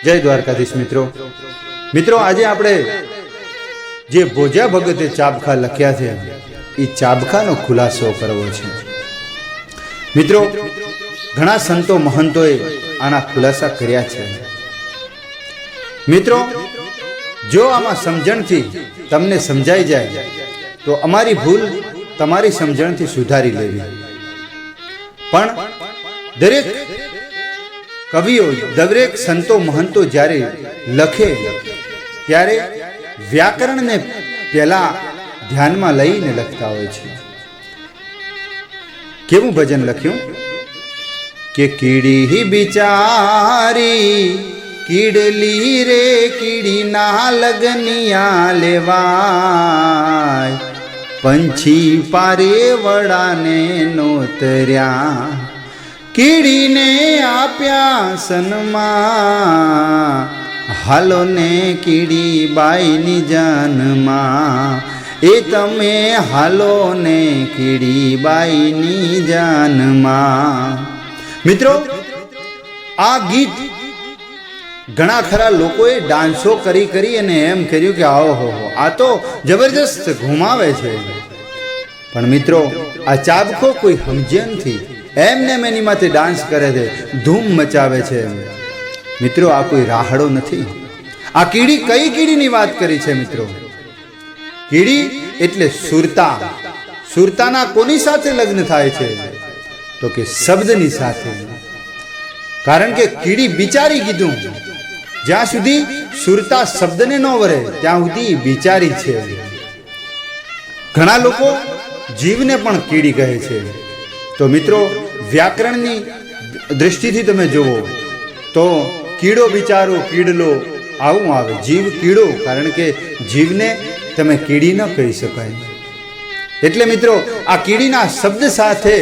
જય દ્વારકાધીશ મિત્રો. મિત્રો આજે આપણે જે ભોજા ભગતે ચાબખા લખ્યા છે એ ચાબખાનો ખુલાસો કરવો છે. મિત્રો ઘણા સંતો મહંતોએ આના ખુલાસા કર્યા છે. મિત્રો જો આમાં સમજણથી તમને સમજાઈ જાય તો અમારી ભૂલ તમારી સમજણથી સુધારી લેવી. પણ દરેક કવિઓ દરેક સંતો મહંતો જ્યારે લખે ત્યારે વ્યાકરણને પહેલા ધ્યાનમાં લઈને લખતા હોય છે. કેવું ભજન લખ્યું કે કીડી બિચારી કીડલી રે કીડી ના લગનિયા લેવાય પંછી પારે વડાને નોતર્યા કીડીને આપ્યા સન્માન હાલો ને કીડી બાઈની જાનમાં એ તમે હાલો ને કીડી બાઈની જાનમાં. મિત્રો આ ગીત ઘણા ખરા લોકોએ ડાન્સો કરી અને એમ કર્યું કે આવો હો આ તો જબરજસ્ત ઘુમાવે છે. પણ મિત્રો આ ચાબખો કોઈ સમજે નથી, એમને એની માથે ડાન્સ કરે છે, ધૂમ મચાવે છે. મિત્રો આ કોઈ રાહડો નથી. આ કીડી કઈ કીડીની વાત કરી છે મિત્રો? કીડી એટલે સુરતા. સુરતાના કોની સાથે લગ્ન થાય છે? તો કે શબ્દની સાથે. કારણ કે કીડી બિચારી કીધું, જ્યાં સુધી સુરતા શબ્દને ન વરે ત્યાં સુધી બિચારી છે. ઘણા લોકો જીવને પણ કીડી કહે છે. તો મિત્રો વ્યાકરણની દૃષ્ટિથી તમે જુઓ તો કીડો બિચારો કીડલો આવું આવે. જીવ કીડો, કારણ કે જીવને તમે કીડી ન કહી શકાય. એટલે મિત્રો આ કીડીના શબ્દ સાથે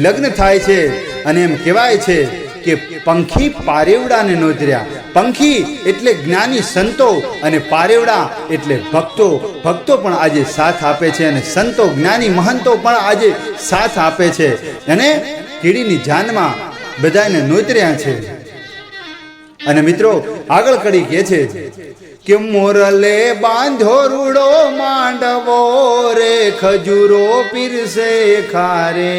લગ્ન થાય છે અને એમ કહેવાય છે કે પંખી પારેવડાને નોતર્યા. પંખી એટલે જ્ઞાની સંતો અને પારેવડા એટલે ભક્તો. ભક્તો પણ આજે સાથ આપે છે અને સંતો જ્ઞાની મહંતો પણ આજે સાથ આપે છે અને કીડીની જાનમાં બધાને નોતર્યા છે. અને મિત્રો આગળ કડી કહે છે કે મોરલે બાંધો રૂડો માંડવો રે ખજૂરો પીરસે ખારે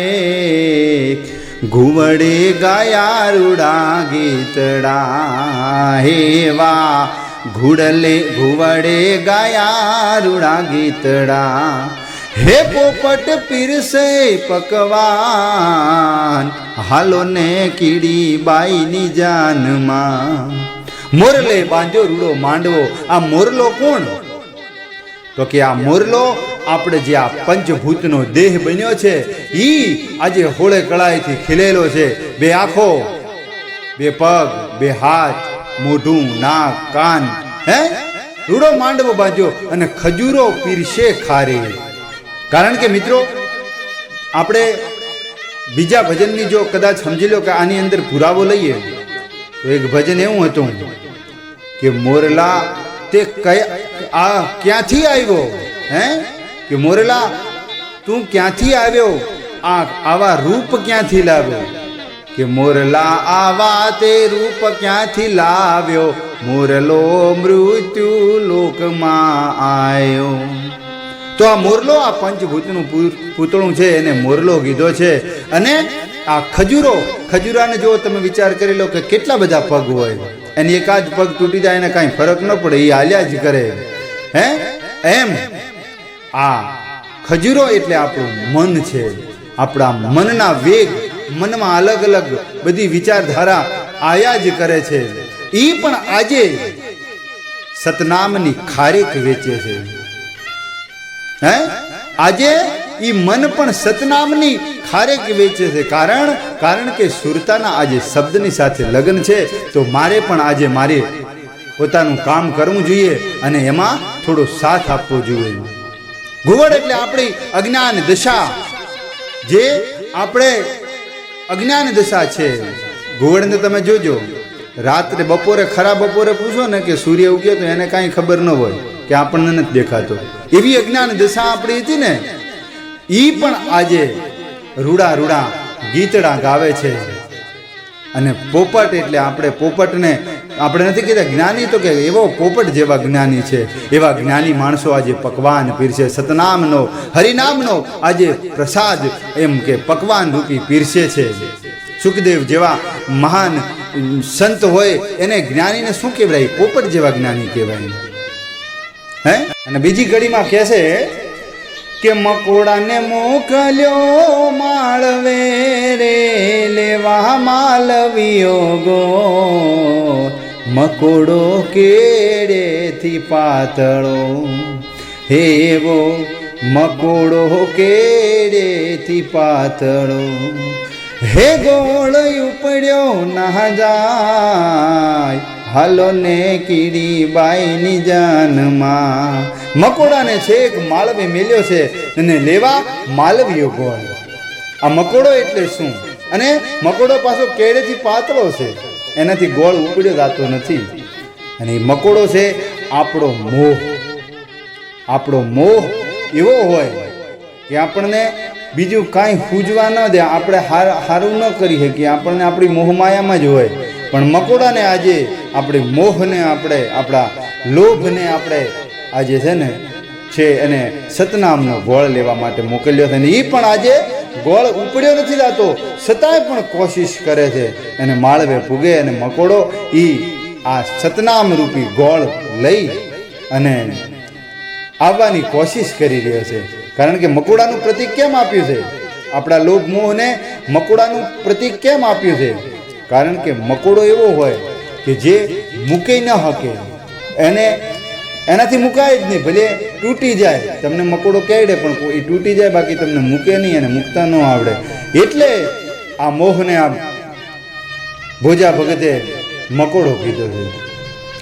ઘુવડે ગાયા રૂડા ગીતડા હેવા ઘુવડે ગાયા રૂડા ગીતડા હે પોપટ પીરસે પકવાન હાલો ને કીડી બાઈની જાનમાં. મોરલે બાંધ્યો રૂડો માંડવો. આ મોરલો કોણ? તો કે આ મોરલો આપણે જે આ પંચભૂતનો દેહ બન્યો છે ઈ આજે હોળે કળાઈથી ખીલેલો છે. બે આંખો, બે પગ, બે હાથ, મોઢું, નાક, કાન, હે રૂડો માંડવો બાંધ્યો અને ખજૂરો પીરસે ખારે. કારણ કે મિત્રો આપણે બીજા ભજનની જો કદાચ સમજી લો કે આની અંદર પુરાવો લઈએ તો એક ભજન એવું હતું કે મોરલા તે આ ક્યાંથી આવ્યો? હે કે મોરલા તું ક્યાંથી આવ્યો? આવા રૂપ ક્યાંથી લાવ્યો? કે મોરલા આવા તે રૂપ ક્યાંથી લાવ્યો? મોરલો મૃત્યુ લોકમાં આવ્યો. તો આ મોરલો આ પંચભૂતનું પૂતળું છે એને મોરલો કીધો છે. અને આ ખજૂરાને જો તમે વિચાર કરી લો કે કેટલા બધા પગ હોય, એની એકાદ પગ તૂટી જાય એને કાંઈ ફરક ન પડે, એ હાલ્યા જ કરે. હે એમ આ ખજૂરો એટલે આપણું મન છે. આપણા મનના વેગ, મનમાં અલગ અલગ બધી વિચારધારા આયા જ કરે છે. એ પણ આજે સતનામની ખારેક વેચે છે. હે આજે ઈ મન પણ સતનામની ખારેક વેચે છે. કારણ કે સુરતાના આજે શબ્દની સાથે લગ્ન છે. તો મારે પણ આજે મારે પોતાનું કામ કરવું જોઈએ અને એમાં થોડો સાથ આપવો જોઈએ. ઘુવડ એટલે આપણી અજ્ઞાન દશા, જે આપણે અજ્ઞાન દશા છે. ઘુવડને તમે જોજો, રાત્રે બપોરે ખરા બપોરે પૂછો ને કે સૂર્ય ઉગ્યો તો એને કાંઈ ખબર ન હોય કે આપણને નથી દેખાતો. એવી અજ્ઞાન દશા આપણી હતી ને, ઈ પણ આજે રૂડા રૂડા ગીતડા ગાવે છે. અને પોપટ એટલે આપણે પોપટને આપણે નથી કહેતા જ્ઞાની, તો કે એવો પોપટ જેવા જ્ઞાની છે. એવા જ્ઞાની માણસો આજે પકવાન પીરસે, સતનામનો હરિનામનો આજે પ્રસાદ એમ કે પકવાન રૂપી પીરસે છે. સુખદેવ જેવા મહાન સંત હોય એને જ્ઞાનીને શું કહેવાય? પોપટ જેવા જ્ઞાની કહેવાય. હે, અને બીજી કડીમાં કહે છે કે મકોડાને મોકલ્યો માળવે રે લેવા માલવીયો ગો, મકોડો કેડેથી પાતળો, હેવો મકોડો કેડેથી પાતળો, હે ગોળ ઉપડ્યો ના જાય, હાલો ને કીડી બાઈની જાનમાં. મકોડાને છેક માલવે મેલ્યો છે અને લેવા માલવીયો ગોળ. આ મકોડો એટલે શું? અને મકોડો પાછો કેડેથી પાતળો છે, એનાથી ગોળ ઉપડ્યો જાતો નથી. અને એ મકોડો છે આપણો મોહ. આપણો મોહ એવો હોય કે આપણને બીજું કાંઈ પૂજવા ન દે, આપણે સારું ન કરી શકીએ, આપણને આપણી મોહમાયામાં જ હોય. પણ મકોડાને આજે આપણી મોહને આપણે આપણા લોભને આપણે આજે છે ને છે એને સતનામનો ગોળ લેવા માટે મોકલ્યો છે. અને એ પણ આજે ગોળ ઉપડ્યો નથી જાતો, છતાંય પણ કોશિશ કરે છે અને માળવે પૂગે. અને મકોડો એ આ સતનામ રૂપી ગોળ લઈ અને આવવાની કોશિશ કરી રહ્યો છે. કારણ કે મકોડાનું પ્રતીક કેમ આપ્યું છે? આપણા લોભ મોહને મકોડાનું પ્રતીક કેમ આપ્યું છે? કારણ કે મકોડો એવો હોય કે જે મૂકી ન શકે, એને એનાથી મુકાય જ નહીં. ભલે તૂટી જાય, તમને મકોડો કહેડે પણ એ તૂટી જાય, બાકી તમને મૂકે નહીં અને મૂકતા ન આવડે. એટલે આ મોહને આ ભોજા ભગતે મકોડો કીધો છે.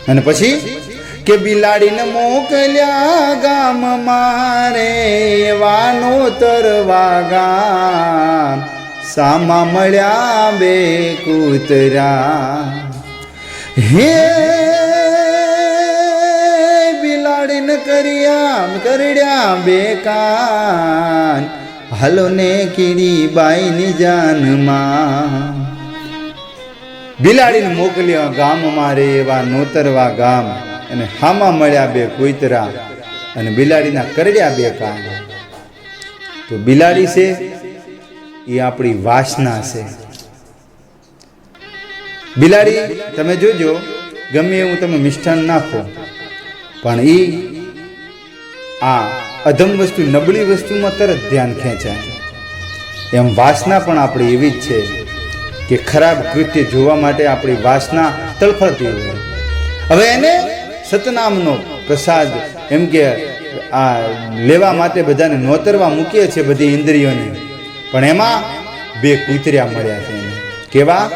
અને પછી કે બિલાડીને મોકલ્યા ગામ મારે વાનો તરવા ગામ, સામા મળ્યા બે કૂતરા, હે બિલાડીને કરડ્યા બે કાન, હાલો ને કીડી બાઈની જાનમાં. બિલાડીને મોકલ્યા ગામ મારે એવા નોતરવા ગામ, અને હામાં મળ્યા બે કૂતરા, અને બિલાડીના કરડ્યા બે કાન. તો બિલાડી છે એ આપણી વાસના છે. બિલાડી તમે જોજો, ગમે એવું તમે મિષ્ટાન નાખો પણ એ આ અધમ વસ્તુ, નબળી વસ્તુમાં તરત ધ્યાન ખેંચાય. એમ વાસના પણ આપણી એવી જ છે કે ખરાબ કૃત્ય જોવા માટે આપણી વાસના તડફડતી હોય. હવે એને સતનામનો પ્રસાદ એમ કે આ લેવા માટે બધાને નોતરવા મૂકીએ છીએ બધી ઇન્દ્રિયોને, પણ એમાં બે કૂતર્યા મળ્યા છે. કેવા?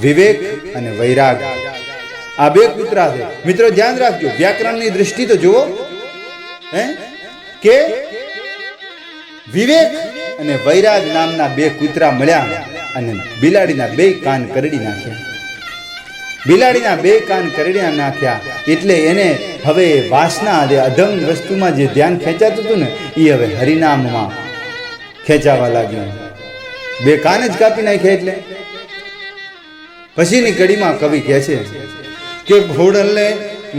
વિવેક અને વૈરાગ. આ બે કૂતરા છે. મિત્રો ધ્યાન રાખજો, વ્યાકરણની દૃષ્ટિ તો જુઓ, હે કે વિવેક અને વૈરાગ નામના બે કૂતરા મળ્યા અને બિલાડીના બે કાન કરડી નાખ્યા. બિલાડીના બે કાન કરડી નાખ્યા એટલે એને હવે વાસના, અધમ વસ્તુમાં જે ધ્યાન ખેંચાતું હતું ને એ હવે હરિનામમાં ખેંચાવા લાગ્યું. બે કાન જ કાપી નાખ્યા. એટલે પછીની કડીમાં કવિ કહે છે કે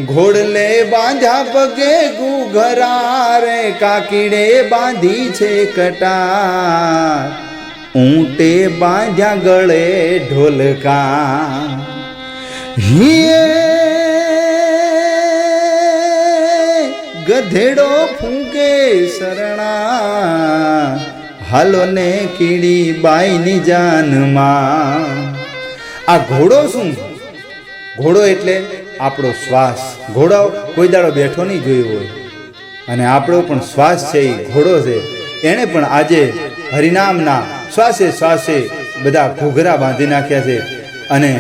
ઘોડલે બાંધ્યા પગે ઘૂઘરા રે, કાકીડે બાંધી છે કટાર, ઊંટે બાંધ્યા ગળે ઢોલકા, ગધેડો ફૂંકે શરણા, હાલો ને કીડી બાઈની જાનમાં. આ ઘોડો શું? ઘોડો એટલે આપણો શ્વાસ. ઘોડો કોઈ દાડો બેઠો નહીં જોયો હોય, અને આપણો પણ શ્વાસ છે એ ઘોડો છે. એણે પણ આજે હરિનામના શ્વાસે શ્વાસે બધા ઘૂઘરા બાંધી નાખ્યા છે અને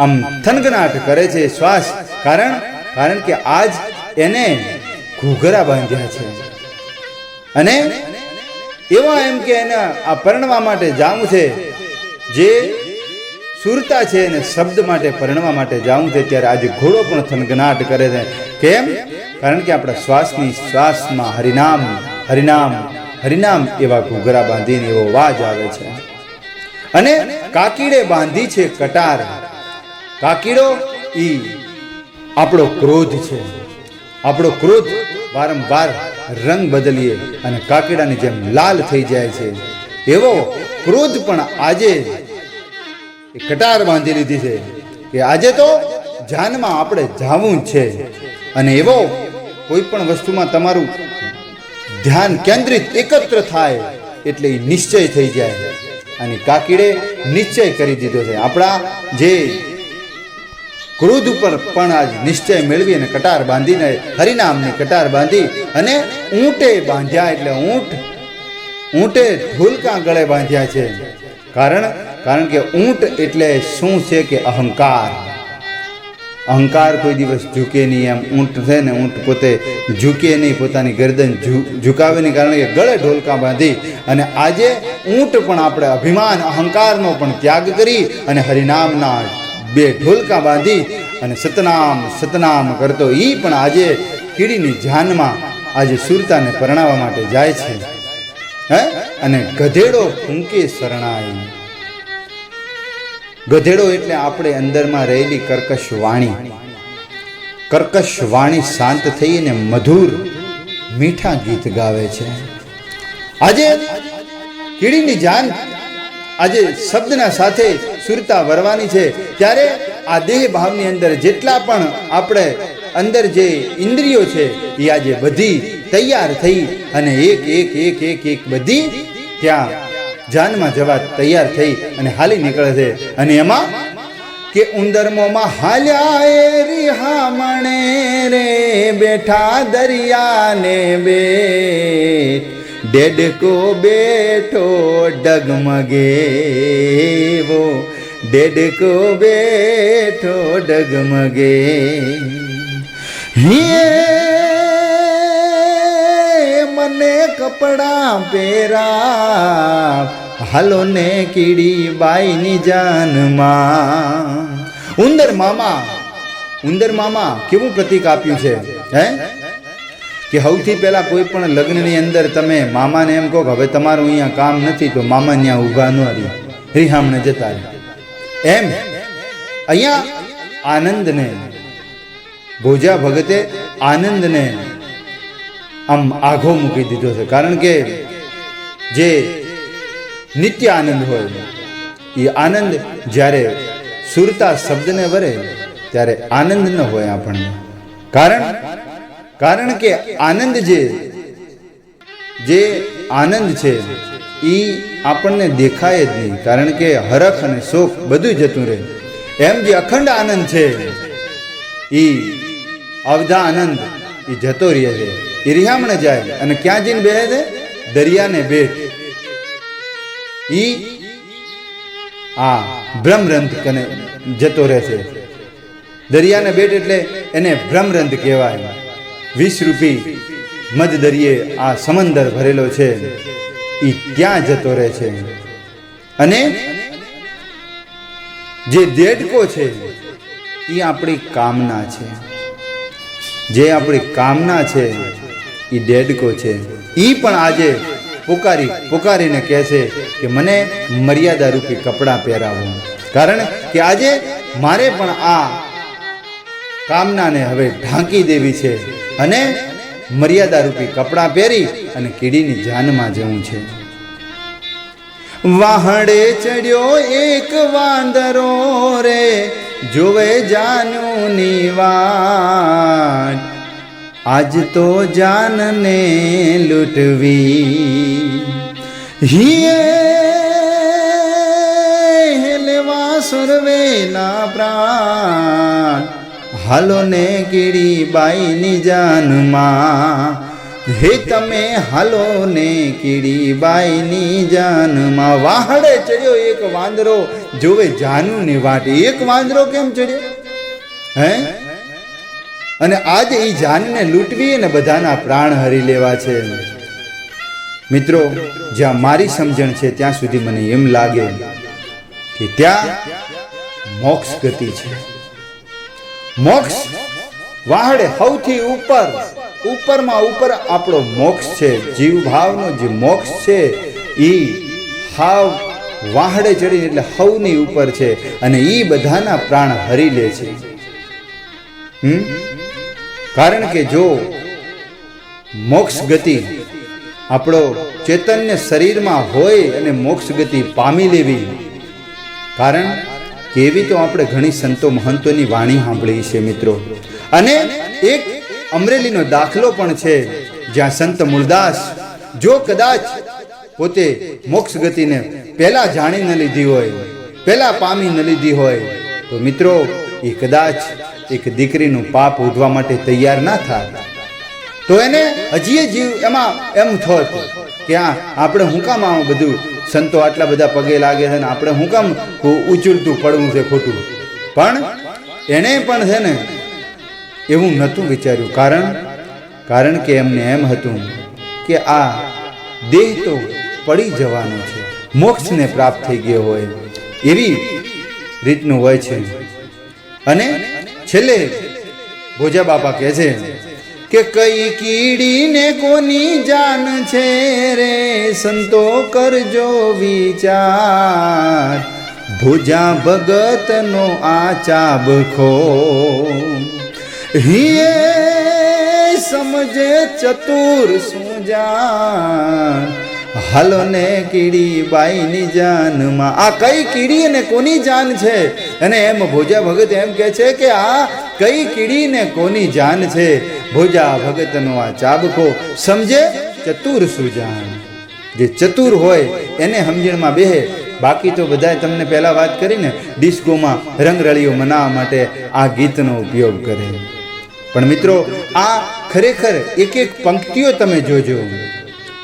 આમ થનગનાટ કરે છે શ્વાસ. કારણ કે આજ એને ઘૂઘરા બાંધ્યા છે. અને એવા એમ કે એને આ પરણવા માટે જાવું છે, જે સુરતા છે એને શબ્દ માટે પરણવા માટે જાવું છે, ત્યારે આજે ઘોડો પણ થનગનાટ કરે છે. કેમ? કારણ કે આપણા શ્વાસમાં હરિનામ હરિનામ હરિનામ એવા ઘૂઘરા બાંધીને એવો વાજ આવે છે. અને કાકીડે બાંધી છે કટાર. કાકીડો એ આપણો ક્રોધ છે. આપણો ક્રોધ વારંવાર રંગ બદલીએ અને કાકીડાની જેમ લાલ થઈ જાય છે. એવો ક્રોધ પણ આજે કટાર બાંધી લીધી છે કે આજે તો જાનમાં આપણે જાવું જ છે. અને એવો કોઈ પણ વસ્તુમાં તમારું ધ્યાન કેન્દ્રિત એકત્ર થાય એટલે એ નિશ્ચય થઈ જાય. અને કાકીડે નિશ્ચય કરી દીધો છે. આપણા જે ક્રોધ ઉપર પણ આજ નિશ્ચય મેળવી અને કટાર બાંધીને હરિનામની કટાર બાંધી અને ઊંટે બાંધ્યા. એટલે ઊંટે ઢોલકા ગળે બાંધ્યા છે. કારણ કે ઊંટ એટલે શું છે કે અહંકાર. અહંકાર કોઈ દિવસ ઝૂકે નહીં. એમ ઊંટ છે ને, ઊંટ પોતે ઝૂકે નહીં, પોતાની ગરદન ઝુકાવે નહીં, કારણ કે ગળે ઢોલકા બાંધી. અને આજે ઊંટ પણ આપણે અભિમાન અહંકારનો પણ ત્યાગ કરી અને હરિનામના બે ઢોલકા બાંધી અને સતનામ સતનામ કરતો એ પણ આજે કીડીની જાનમાં આજે સુરતાને પરણાવવા માટે જાય છે. અને ગધેડો ફૂંકે શરણાઈ. ગધેડો એટલે આપણે અંદરમાં રહેલી કર્કશ વાણી શાંત થઈને મધુર મીઠા ગીત ગાવે છે. આજે કીડીની જાન આજે શબ્દના સાથે સુરતા વરવાની છે. ત્યારે આ દેહ ભાવની અંદર જેટલા પણ આપણે અંદર જે ઇન્દ્રિયો છે એ આજે બધી તૈયાર થઈ અને એક એક એક એક એક બધી ત્યાં જાનમાં જવા તૈયાર થઈ અને હાલી નીકળે છે. અને એમાં કે ઉંદરમોમાં હાલ્યા એ રિહામણે રે બેઠા દરિયાને બેટ ડેડકો બેઠો ડગમગેવો ડેડકો બેઠો ડગમગે મને કપડા પહેરા હાલો ને કીડી બાઈની જાનમાં. ઉંદર મામા કેવું પ્રતીક આપ્યું છે કે સૌથી પહેલા કોઈ પણ લગ્નની અંદર તમે મામાને એમ કહો કે હવે તમારું અહીંયા કામ નથી, તો મામા ત્યાં ઊભા ન રહી, રિહામણે જતા રહે. એમ અહીંયા આનંદને ભોજા ભગતે આનંદને આમ આઘો મૂકી દીધો છે. કારણ કે જે નિત્ય આનંદ હોય એ આનંદ જ્યારે સુરતા શબ્દને વરે ત્યારે આનંદ ન હોય આપણને. કારણ કે આનંદ જે આનંદ છે એ આપણને દેખાય જ નહીં. કારણ કે હરખ અને શોક બધું જતું રહે. એમ જે અખંડ આનંદ છે એ અવધા આનંદ એ જતો રહે છે. એ રિહામણે જાય અને ક્યાં જઈને બેહે છે? દરિયાને બેટ. ઈ આ બ્રહ્મરંધ કને જતો રહે છે. દરિયાને બેટ એટલે એને બ્રહ્મરંધ કહેવાય. 20 રૂપી મધ દરિયે આ સમંદર ભરેલો છે એ ત્યાં જતો રહે છે. અને જે દેડકો છે એ આપણી કામના છે. જે આપણી કામના છે એ દેડકો છે. એ પણ આજે પુકારીને કહે છે કે મને મર્યાદા રૂપી કપડાં પહેરાવો. કારણ કે આજે મારે પણ આ કામનાને હવે ઢાંકી દેવી છે અને મર્યાદા રૂપી કપડાં પહેરી અને કીડીની જાનમાં જવું છે. વાહડે ચડ્યો એક વાંદરો રે જોવે જાનુની વાટ. આજ તો જાનને લૂંટવી હિયે લેવા સુરવેના પ્રાણ. હાલો ને કીડી બાઈની જાનમાં. હે તમે હાલો ને કીડી બાઈની જાનમાં. વાહડે ચડ્યો એક વાંદરો જોવે જાનુની વાટ. એક વાંદરો કેમ ચડ્યો હે? અને આજે એ જાનને લૂંટવી અને બધાના પ્રાણ હરી લેવા છે. મિત્રો, જ્યાં મારી સમજણ છે ત્યાં સુધી મને એમ લાગે કે ત્યાં મોક્ષ ગતિ છે. મોક્ષ વાહડે સૌથી ઉપરમાં ઉપર આપણો મોક્ષ છે. જીવ ભાવનો જે મોક્ષ છે એ હાવ વાહડે ચડીને એટલે હવની ઉપર છે અને એ બધાના પ્રાણ હરી લે છે. કારણ કે જો મોક્ષ ગતિ આપણો ચૈતન્ય શરીરમાં હોય અને મોક્ષ ગતિ પામી લેવી, કારણ કે એવી તો આપણે ઘણી સંતો મહંતોની વાણી સાંભળી છે મિત્રો. અને એક અમરેલીનો દાખલો પણ છે, જ્યાં સંત મૂળદાસ જો કદાચ પોતે મોક્ષ ગતિને પહેલા જાણી ન લીધી હોય, પહેલા પામી ન લીધી હોય, તો મિત્રો એ કદાચ એક દીકરીનું પાપ ઉધવા માટે તૈયાર ના થાય, તો એને હજી જીવ એમાં એમ થોત કે આપણે હું કામ આવું બધું સંતો આટલા બધા પગે લાગે છે ને આપણે હું કામ ઉચૂલતું પડવું છે ખોટું. પણ એણે પણ છે ને એવું નહોતું વિચાર્યું, કારણ કે એમને એમ હતું કે આ દેહ તો પડી જવાનો છે, મોક્ષને પ્રાપ્ત થઈ ગયો હોય એવી રીતનું હોય છે. અને છેલ્લે ભોજા બાપા કહે છે કે કઈ કીડીને કોની જાન છે રે, સંતો કરજો વિચાર, ભોજા ભગતનો આ ચાબખો, હિયે સમજે ચતુર સુજાન, હાલો ને કીડી બાઈની જાનમાં. આ કઈ કીડી અને કોની જાન છે? અને એમ ભોજા ભગત એમ કહે છે કે આ કઈ કીડી ને કોની જાન છે, ભોજા ભગતનો આ ચાબખો, સમજે ચતુર સુજાન. જે ચતુર હોય એને સમજણમાં બેહે, બાકી તો બધા તમને પહેલા વાત કરીને ડિસ્કોમાં રંગરળીઓ મનાવવા માટે આ ગીતનો ઉપયોગ કરે. પણ મિત્રો આ ખરેખર એક એક પંક્તિઓ તમે જોજો,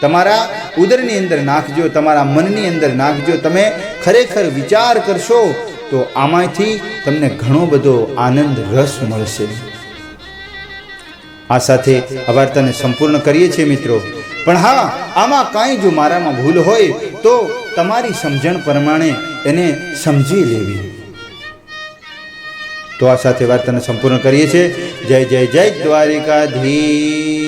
તમારા ઉદરની અંદર નાખજો, તમારા મનની અંદર નાખજો, તમે ખરેખર વિચાર કરશો તો આમાંથી તમને ઘણો બધો આનંદ રસ મળશે. આ સાથે આ વાર્તાને સંપૂર્ણ કરીએ છીએ મિત્રો. પણ હા, આમાં કાંઈ જો મારામાં ભૂલ હોય તો તમારી સમજણ પ્રમાણે એને સમજી લેવી. તો આ સાથે વાર્તાને સંપૂર્ણ કરીએ છીએ. જય જય જય દ્વારિકાધીશ.